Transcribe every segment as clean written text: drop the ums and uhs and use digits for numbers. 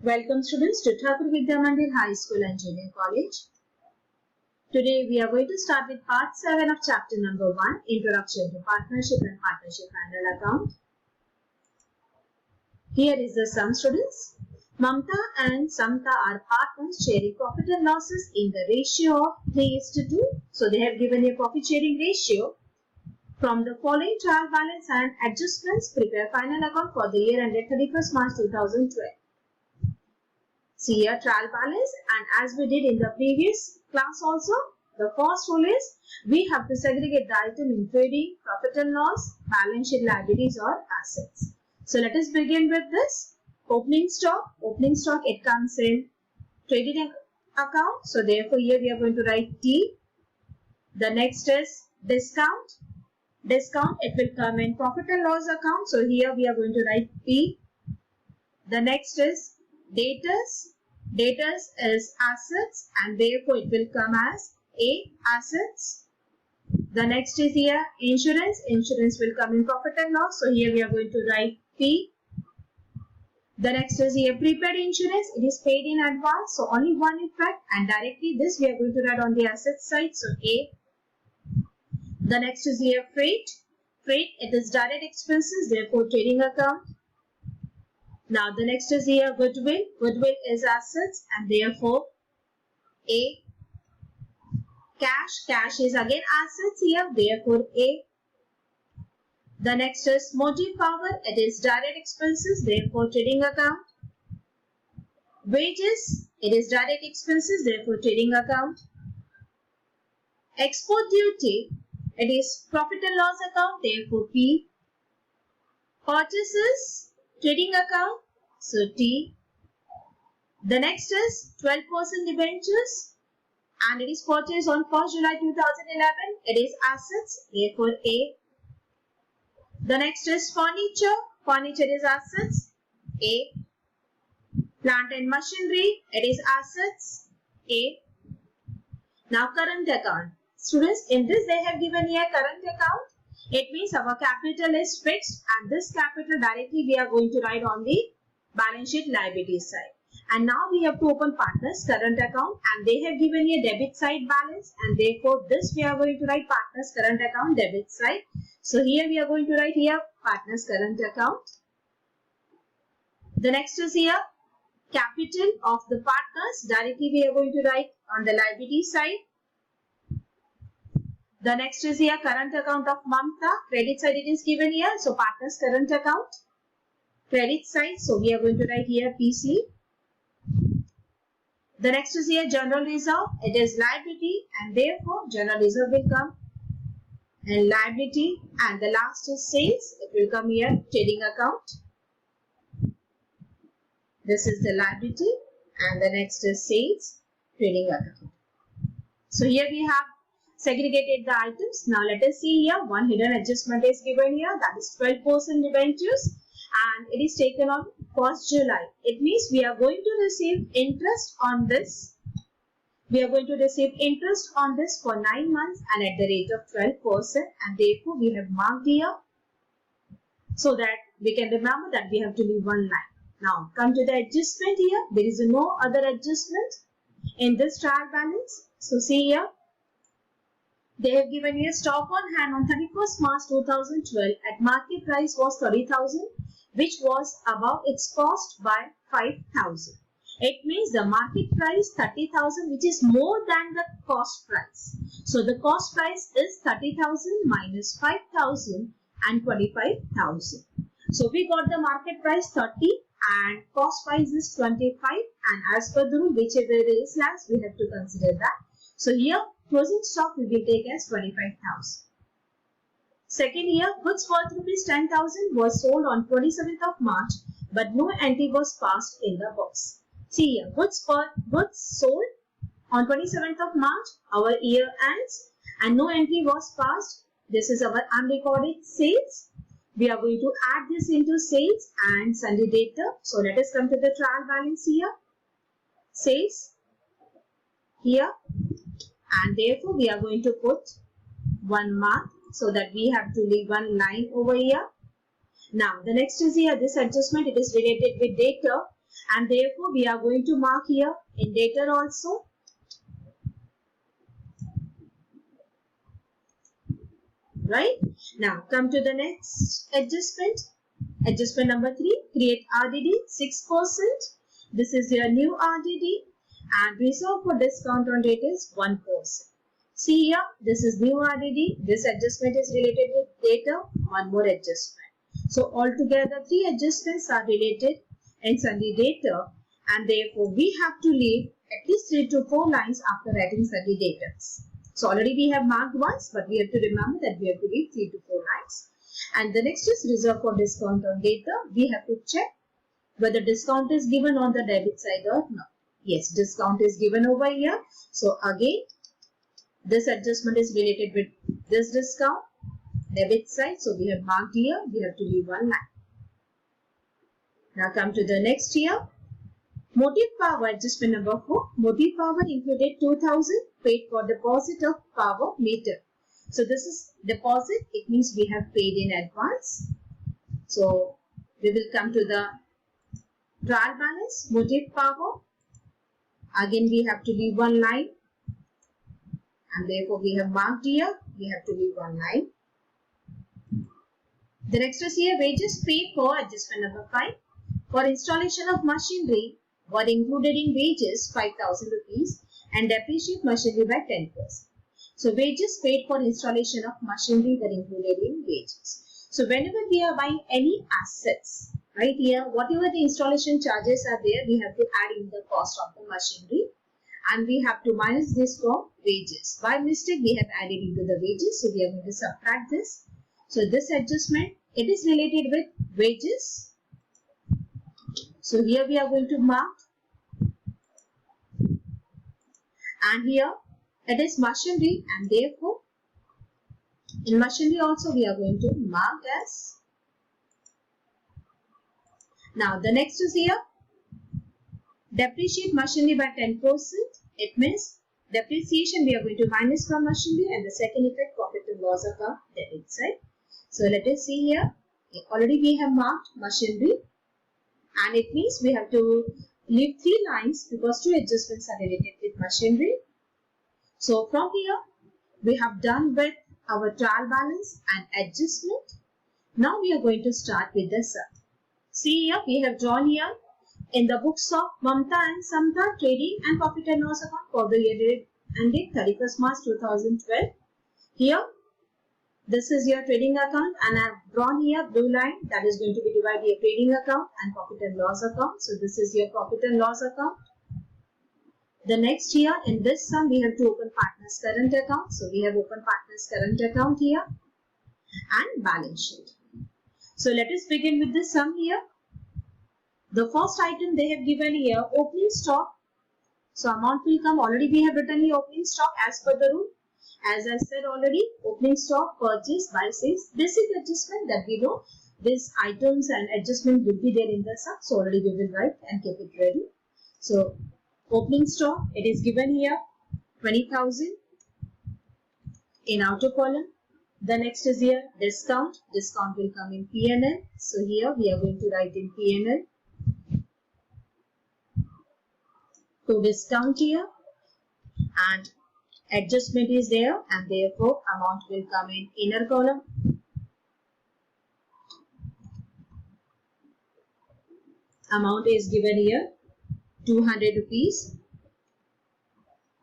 Welcome students to Thakur Vidya Mandir High School and Junior College. Today we are going to start with part 7 of chapter number 1, Introduction to Partnership and Partnership Annual Account. Here is the sum, students. Mamta and Samta are partners sharing profit and losses in the ratio of 3:2. So they have given a profit sharing ratio. From the following trial balance and adjustments, prepare final account for the year ended 31st March 2012. See here trial balance, and as we did in the previous class also, the first rule is we have to segregate the item in trading, profit and loss, balance sheet, liabilities or assets. So let us begin with this. Opening stock it comes in trading account. So therefore here we are going to write T. The next is discount. It will come in profit and loss account. So here we are going to write P. The next is debtors. Debtors is assets and therefore it will come as A, assets. The next is here insurance. Insurance will come in profit and loss. So here we are going to write P. The next is here prepaid insurance. It is paid in advance. So only one effect, and directly this we are going to write on the asset side. So A. The next is here freight. Freight, it is direct expenses, therefore trading account. Now the next is here goodwill. Goodwill is assets and therefore A. Cash is again assets here, therefore A. The next is motive power. It is direct expenses, therefore trading account. Wages, it is direct expenses, therefore trading account. Export duty, it is profit and loss account, therefore P. Purchases, trading account, so T. The next is 12% debentures and it is purchased on 1st July 2011. It is assets, therefore A. The next is furniture. Furniture is assets, A. Plant and machinery, it is assets, A. Now current account. Students, in this they have given here current account. It means our capital is fixed and this capital directly we are going to write on the balance sheet liability side. And now we have to open partners current account and they have given here debit side balance and therefore this we are going to write partners current account debit side. So here we are going to write here partners current account. The next is here capital of the partners, directly we are going to write on the liability side. The next is here current account of Mamta. Credit side it is given here. So partners current account. Credit side. So we are going to write here PC. The next is here general reserve. It is liability and therefore general reserve will come and liability. And the last is sales. It will come here trading account. This is the liability and the next is sales trading account. So here we have segregated the items. Now let us see here one hidden adjustment is given here, that is 12% debentures and it is taken on 1st July. It means we are going to receive interest on this. We are going to receive interest on this for 9 months and at the rate of 12% and therefore we have marked here so that we can remember that we have to leave one line. Now come to the adjustment here. There is no other adjustment in this trial balance. So see here. They have given you stock on hand on 31st March 2012 at market price was 30,000, which was above its cost by 5,000. It means the market price 30,000, which is more than the cost price. So the cost price is 30,000 minus 5,000 and 25,000. So we got the market price 30 and cost price is 25, and as per the rule, whichever is last, we have to consider that. So here closing stock we will take as 25,000. Second year, goods worth rupees 10,000 was sold on 27th of March, but no entry was passed in the books. See here, goods sold on 27th of March, our year ends, and no entry was passed. This is our unrecorded sales. We are going to add this into sales and sundry debtor. So let us come to the trial balance here. Sales here. And therefore we are going to put one mark so that we have to leave one line over here. Now the next is here this adjustment, it is related with debtor and therefore we are going to mark here in debtor also. Right? Now come to the next adjustment. Adjustment number 3, create RDD 6%. This is your new RDD, and reserve for discount on date is 1%. See here, this is new RDD. This adjustment is related with data, one more adjustment. So altogether 3 adjustments are related in sundry data, and therefore we have to leave at least 3 to 4 lines after writing sundry data. So already we have marked once, but we have to remember that we have to leave 3 to 4 lines. And the next is reserve for discount on data. We have to check whether discount is given on the debit side or not. Yes, discount is given over here. So again, this adjustment is related with this discount, debit side. So we have marked here, we have to leave 1 line. Now come to the next here. Motive power adjustment number 4. Motive power included 2000 paid for deposit of power meter. So this is deposit. It means we have paid in advance. So we will come to the trial balance, motive power. Again we have to leave 1 line. And therefore we have marked here. We have to leave 1 line. The next is here wages paid for adjustment number 5. For installation of machinery were included in wages 5,000 rupees and depreciate machinery by 10%. So wages paid for installation of machinery were included in wages. So whenever we are buying any assets, right here, whatever the installation charges are there, we have to add in the cost of the machinery, and we have to minus this from wages. By mistake, we have added into the wages, so we are going to subtract this. So this adjustment, it is related with wages. So here we are going to mark, and here it is machinery, and therefore in machinery also we are going to mark as. Now the next is here depreciate machinery by 10%. It means depreciation we are going to minus from machinery, and the second effect profit and loss account debit side. So let us see here. Already we have marked machinery, and it means we have to leave 3 lines because 2 adjustments are related with machinery. So from here we have done with our trial balance and adjustment. Now we are going to start with the sum. See here, we have drawn here in the books of Mamta and Samta trading and profit and loss account for the year ended 31st March 2012. Here, this is your trading account, and I have drawn here blue line that is going to be divided your trading account and profit and loss account. So this is your profit and loss account. The next here in this sum we have to open partner's current account. So we have opened partner's current account here and balance sheet. So let us begin with the sum here. The first item they have given here opening stock. So amount will come, already we have written here opening stock as per the rule. As I said already, opening stock, purchase, buy, sales, basic adjustment that we know. These items and adjustment will be there in the sum. So already we will write and keep it ready. So opening stock, it is given here 20,000 in outer column. The next is here discount. Discount will come in P&L. So here we are going to write in P&L. So discount here, and adjustment is there, and therefore amount will come in inner column. Amount is given here 200 rupees.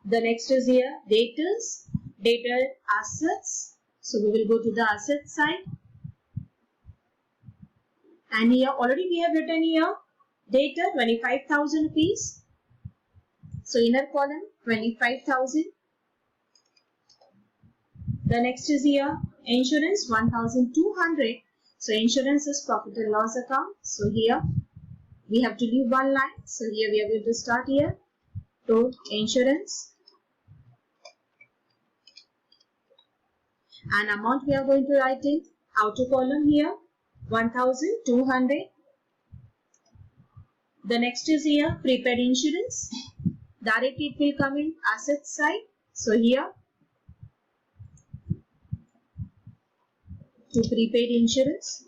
The next is here debtors, debtor assets. So we will go to the asset side, and here already we have written here debtor 25,000 rupees. So inner column 25,000. The next is here insurance 1,200. So insurance is profit and loss account. So here we have to leave 1 line. So here we are going to start here to insurance, and amount we are going to write in outer column here 1,200. The next is here prepaid insurance. Directly it will come in asset side. So here to prepaid insurance.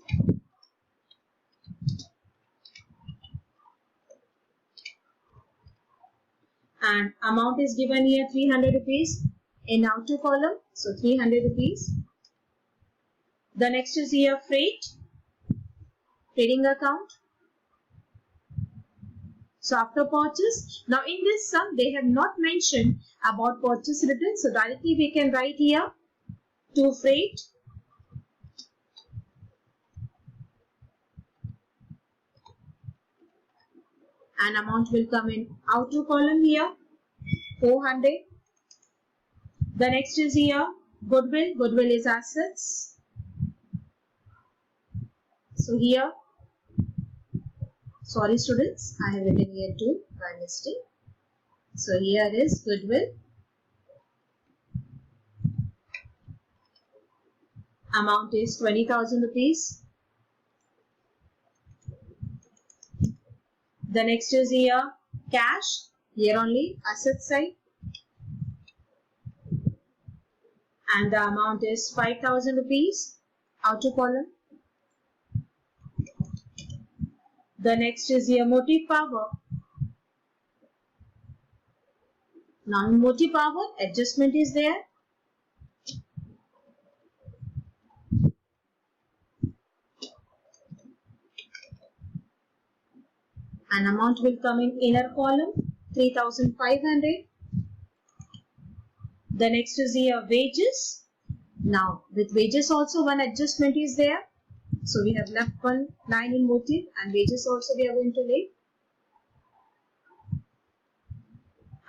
and amount is given here 300 rupees in outer column. So 300 rupees. The next is here freight, trading account. So after purchase, now in this sum they have not mentioned about purchase return. So directly we can write here to freight. And amount will come in outer column here, 400. The next is here goodwill. Goodwill is assets. So here, sorry students, I have written here too by mistake. So here is goodwill. Amount is 20,000 rupees. The next is here cash. Here only asset side. And the amount is 5,000 rupees. Outer column. The next is here motive power. Now in motive power, adjustment is there. And amount will come in inner column, 3,500. The next is here wages. Now with wages also one adjustment is there. So we have left one line in motive and wages also we are going to leave.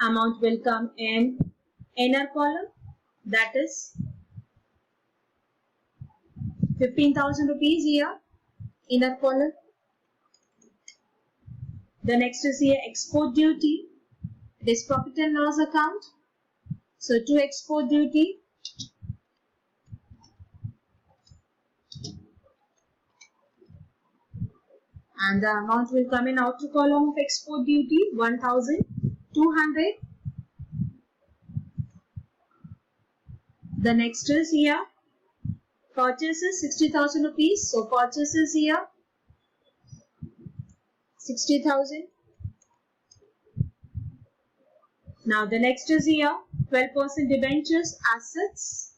Amount will come in inner column, that is 15,000 rupees here, inner column. The next is here export duty. It is profit and loss account. So to export duty, and the amount will come in outer column of export duty, 1,200. The next is here purchases, 60,000 rupees. So purchases here 60,000. Now the next is here 12% debentures, assets.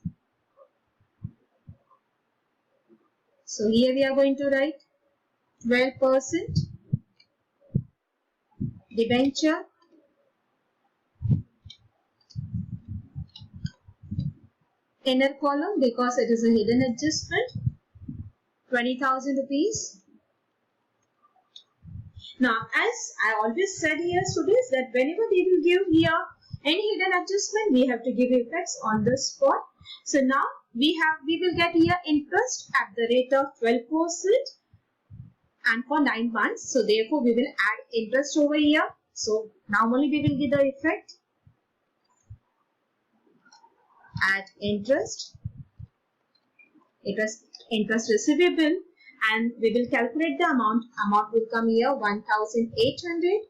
So here we are going to write 12% debenture. Inner column, because it is a hidden adjustment, 20,000 rupees. Now, as I always said here, students, that whenever we will give here any hidden adjustment, we have to give effects on the spot. So now we will get here interest at the rate of 12% and for 9 months. So therefore, we will add interest over here. So now only we will give the effect. Add interest. It was interest receivable. And we will calculate the amount. Amount will come here 1,800.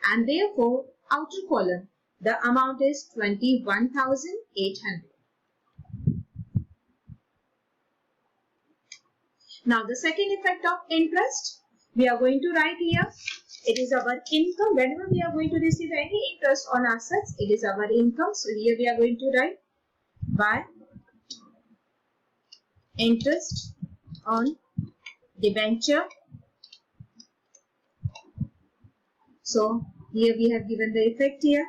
And therefore, outer column, the amount is 21,800. Now, the second effect of interest, we are going to write here. It is our income. Whenever we are going to receive any interest on assets, it is our income. So, here we are going to write by interest on debenture. So here we have given the effect here.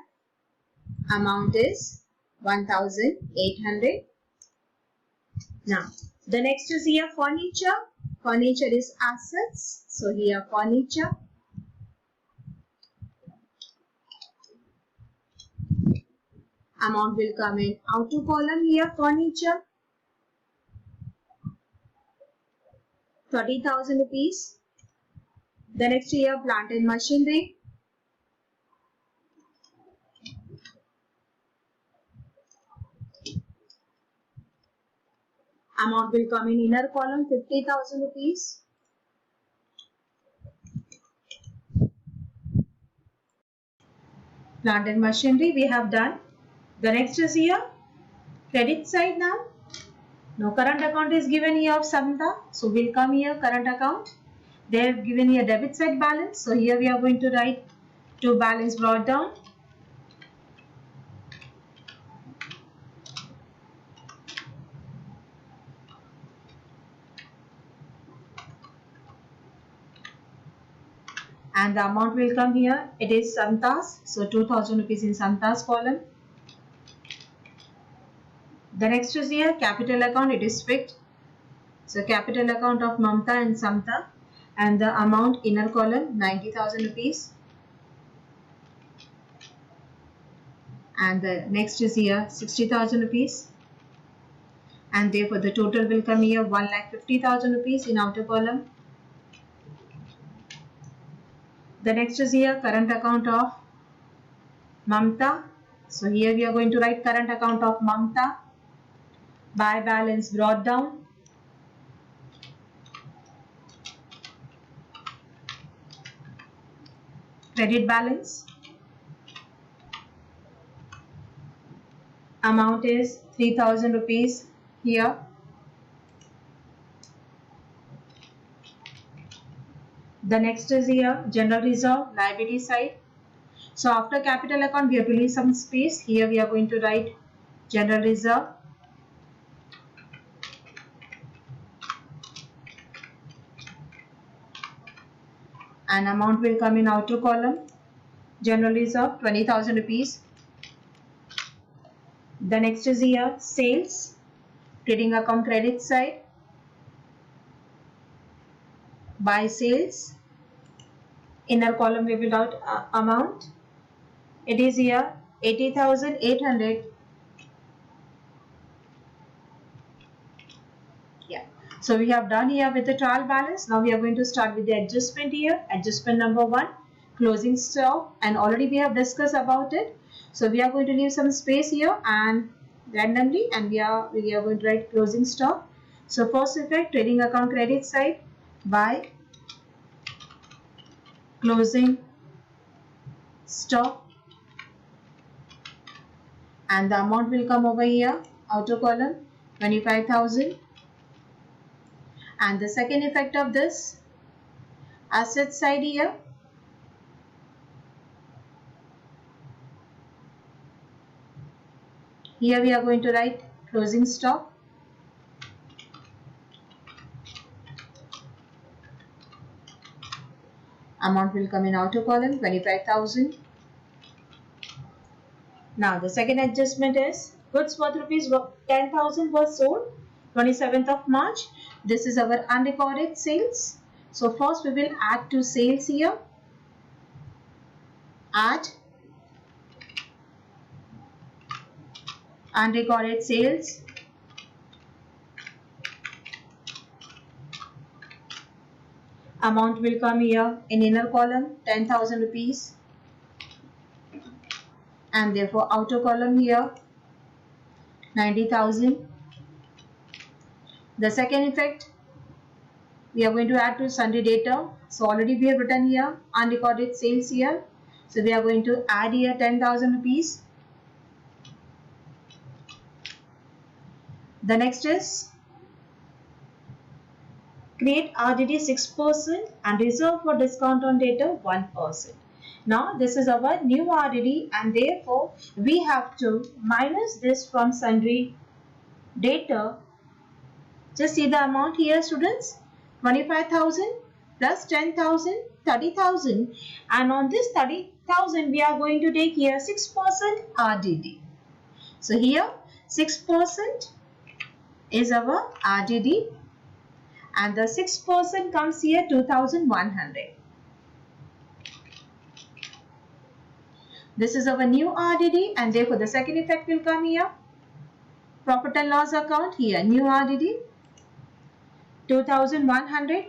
Amount is 1,800. Now the next is here furniture. Furniture is assets. So here furniture. Amount will come in outer column here, furniture. 30,000 rupees. The next year, plant and machinery. Amount will come in inner column, 50,000 rupees. Plant and machinery we have done. The next is here, credit side now. Now current account is given here of Samita. So we'll come here current account. They have given here debit side balance. So here we are going to write to balance brought down. And the amount will come here. It is Santas, so 2000 rupees in Santas column. The next is here capital account. It is fixed, so capital account of Mamta and Samta, and the amount inner column 90,000 rupees. And the next is here 60,000 rupees, and therefore the total will come here 1,50,000 rupees in outer column. The next is here current account of Mamta. So here we are going to write current account of Mamta by balance brought down. Credit balance. Amount is 3,000 rupees here. The next is here general reserve, liability side. So after capital account we have to leave some space. Here we are going to write general reserve. And amount will come in outer column. General reserve 20,000 rupees. The next is here sales, trading account credit side. By sales, inner column we will write amount. It is here 80,800. Yeah. So we have done here with the trial balance. Now we are going to start with the adjustment here. Adjustment number 1, closing stock, and already we have discussed about it. So we are going to leave some space here and randomly, and we are going to write closing stock. So first effect, trading account credit side by closing stock, and the amount will come over here outer column 25,000. And the second effect of this, asset side here, here we are going to write closing stock. Amount will come in outer column 25,000. Now the second adjustment is goods worth rupees 10,000 was sold 27th of March. This is our unrecorded sales. So first we will add to sales here. Add unrecorded sales. Amount will come here in inner column 10,000 rupees, and therefore outer column here 90,000. The second effect, we are going to add to sundry data. So already we have written here unrecorded sales here. So we are going to add here 10,000 rupees. The next is create RDD 6% and reserve for discount on data 1%. Now this is our new RDD, and therefore we have to minus this from sundry data. Just see the amount here, students. 25,000 plus 10,000, 30,000, and on this 30,000 we are going to take here 6% RDD. So here 6% is our RDD, and the 6% comes here 2,100. This is our new RDD, and therefore the second effect will come here. Profit and loss account here, new RDD 2,100.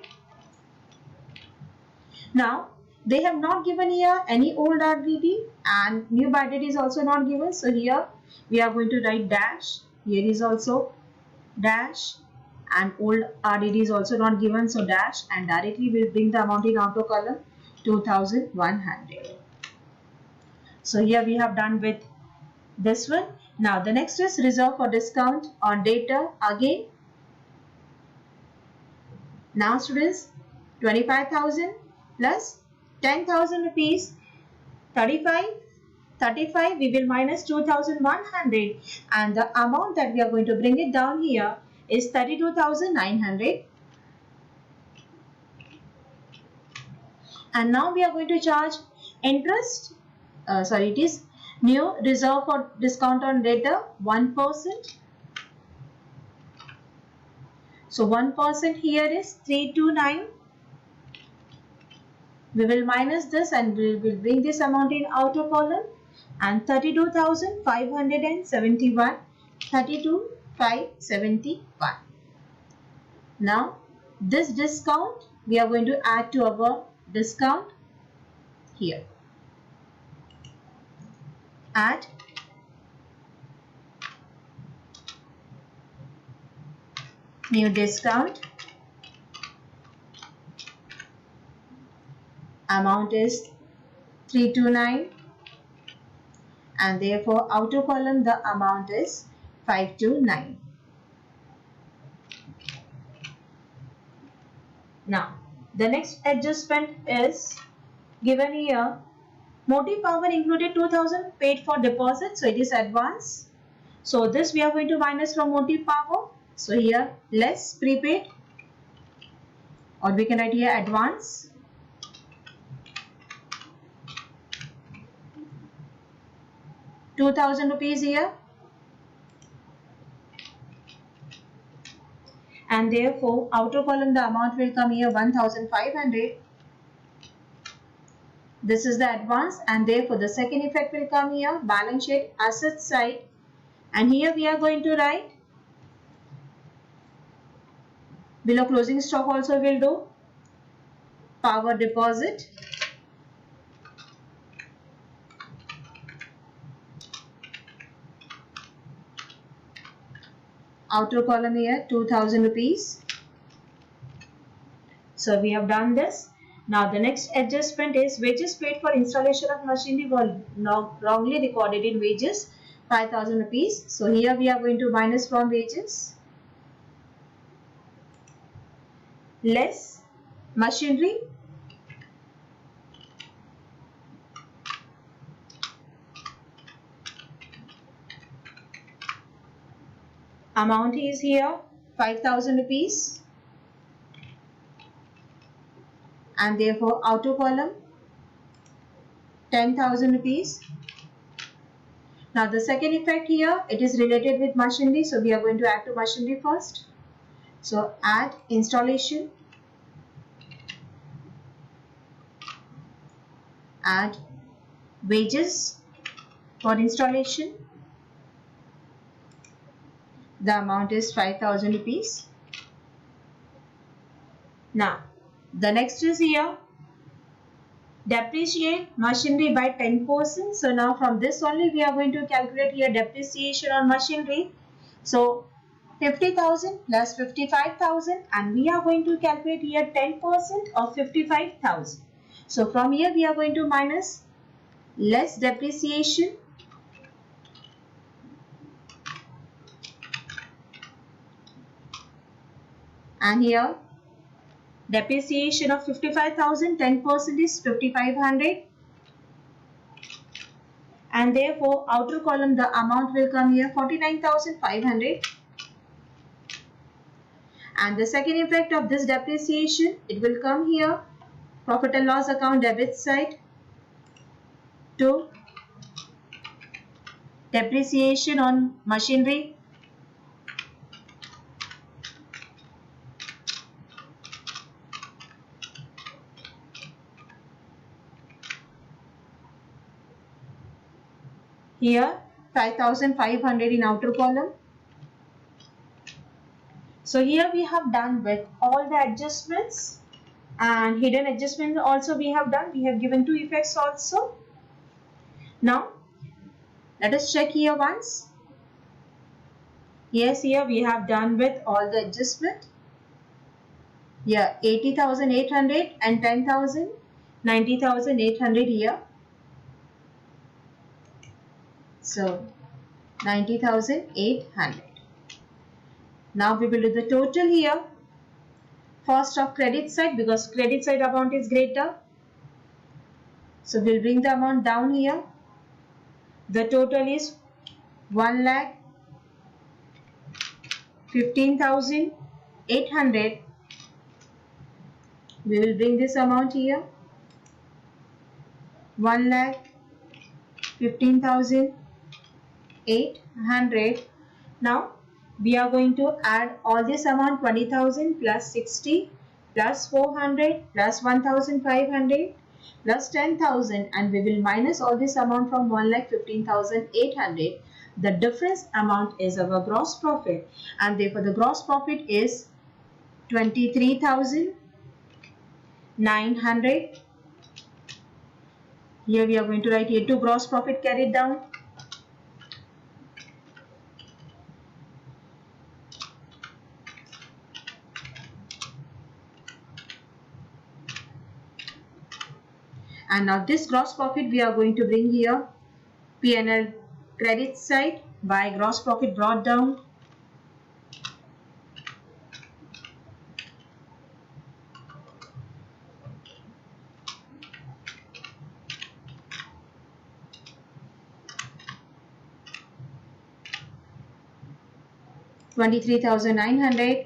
Now they have not given here any old RDD, and new RDD is also not given. So here we are going to write dash. Here is also dash, and old RDD is also not given, so dash, and directly will bring the amount in outer column 2,100. So here we have done with this one. Now the next is reserve for discount on data again. Now students, 25,000 plus 10,000 rupees 35, we will minus 2100, and the amount that we are going to bring it down here is 32,900. And now we are going to charge interest, it is new reserve for discount on data 1%. So 1% here is 329. We will minus this and we will bring this amount in outer column, and 32,571, 32,571. Now this discount we are going to add to our discount here. Add new discount, amount is 329, and therefore outer column the amount is 529. Now the next adjustment is given here. Motive power included 2000 paid for deposit, so it is advance. So this we are going to minus from motive power. So here less prepaid, or we can write here advance. ₹2,000 here, and therefore outer column the amount will come here 1,500. This is the advance, and therefore the second effect will come here, balance sheet asset side, and here we are going to write below closing stock also will do power deposit, outer column here ₹2,000. So we have done this. Now the next adjustment is wages paid for installation of machinery were wrongly recorded in wages, ₹5,000. So here we are going to minus from wages, less machinery, amount is here ₹5,000, and therefore outer column ₹10,000. Now the second effect here, it is related with machinery, so we are going to add to machinery first. So add installation, add wages for installation, the amount is ₹5,000. Now the next is here depreciate machinery by 10%. So now from this only we are going to calculate here depreciation on machinery. So 50,000 plus 55,000, and we are going to calculate here 10% of 55,000. So from here we are going to minus less depreciation, and here depreciation of 55,000, 10% is 5,500, and therefore outer column the amount will come here 49,500. And the second effect of this depreciation, it will come here profit and loss account debit side to depreciation on machinery, here 5,500 in outer column. So here we have done with all the adjustments, and hidden adjustments also we have done. We have given two effects also. Now let us check here once. Yes, here we have done with all the adjustment. Yeah, 80,800 and 10,000, 90,800 here. So 90,800. Now we will do the total here. First of credit side, because credit side amount is greater. So we'll bring the amount down here. The total is 1,15,800. We will bring this amount here. 1,15,800. Now we are going to add all this amount, 20,000 plus 60 plus 400 plus 1,500 plus 10,000, and we will minus all this amount from 1,15,800. The difference amount is our gross profit, and therefore the gross profit is 23,900. Here we are going to write here to gross profit carried down. And now this gross profit we are going to bring here P&L credit side by gross profit brought down. $23,900.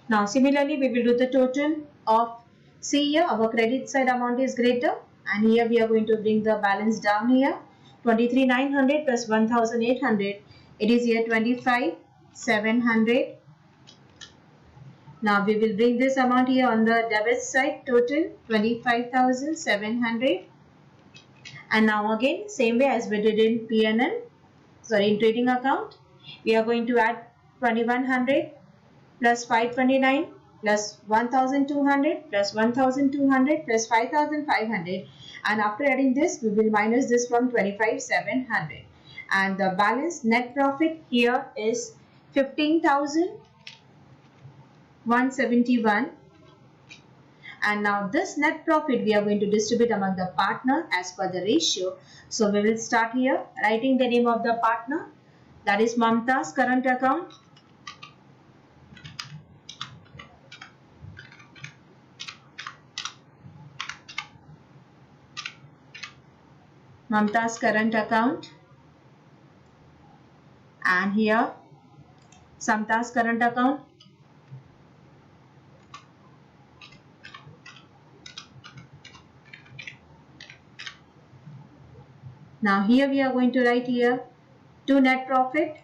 Now similarly we will do the total of, see here our credit side amount is greater, and here we are going to bring the balance down here. 23,900 plus 1,800, it is here 25,700. Now we will bring this amount here on the debit side, total 25,700. And now again same way as we did in P&L, sorry, in trading account, we are going to add 2,100 plus 529 plus 1,200 plus 1,200 plus 5,500, and after adding this we will minus this from 25,700, and the balance net profit here is 15,171. And now this net profit we are going to distribute among the partner as per the ratio. So we will start here writing the name of the partner, that is Mamta's current account. Mamta's current account, and here Samta's current account. Now here we are going to write here to net profit,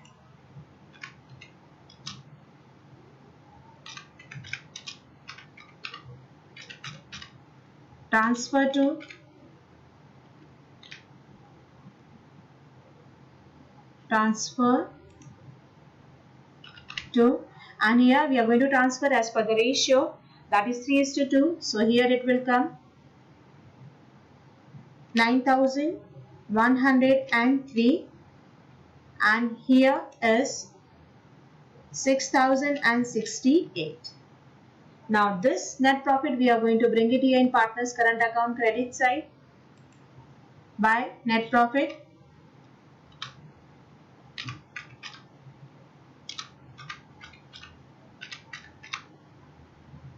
transfer to, and here we are going to transfer as per the ratio, that is 3:2. So here it will come 9,103, and here is 6,068. Now this net profit we are going to bring it here in partner's current account credit side by net profit,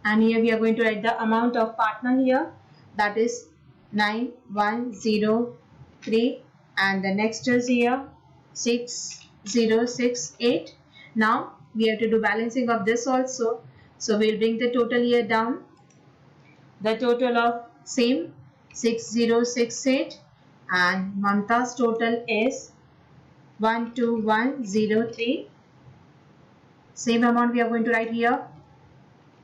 and here we are going to write the amount of partner here, that is 9,103, and the next is here 6,068. Now we have to do balancing of this also, so we'll bring the total here down. The total of same 6,068, and Mamta's total is 1,2103. Same amount we are going to write here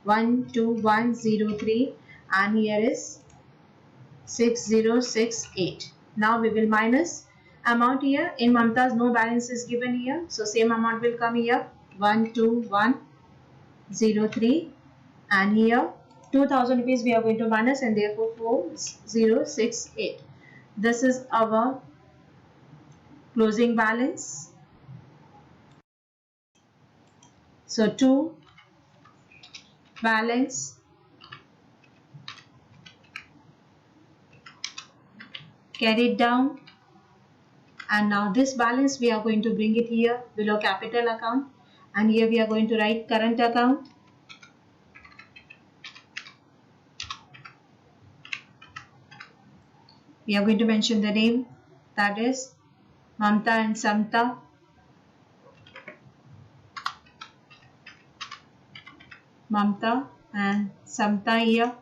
1,2103, and here is 6,068. Now we will minus amount here. In Mamta's no balance is given here, so same amount will come here 1,2103, and here 2,000 rupees we are going to minus, and therefore 4,068. This is our closing balance. So to balance carried down, and now this balance we are going to bring it here below capital account, and here we are going to write current account, We are going to mention the name, that is Mamta and Samta. Mamta and Samta here.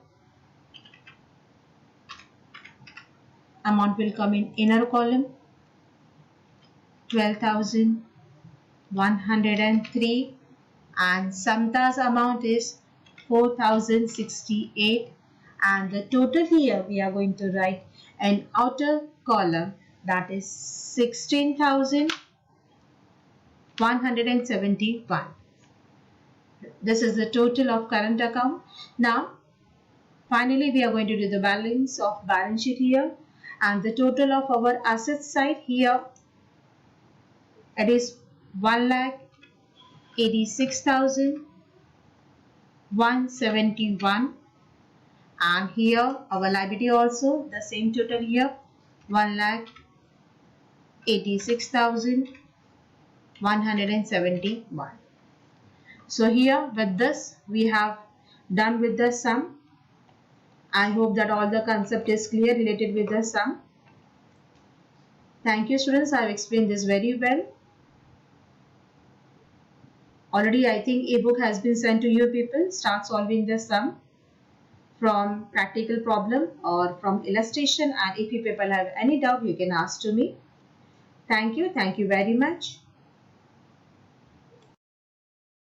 Amount will come in inner column, 12,103, and Samta's amount is 4,068, and the total here we are going to write an outer column, that is 16,171. This is the total of current account. Now finally we are going to do the balance of balance sheet here, and the total of our asset side here, it is 1,86,171, and here our liability also the same total here, 1,86,171. So here with this we have done with the sum. I hope that all the concept is clear related with the sum. Thank you students, I have explained this very well. Already I think ebook has been sent to you people. Start solving the sum from practical problem or from illustration, and if you people have any doubt you can ask to me. Thank you very much.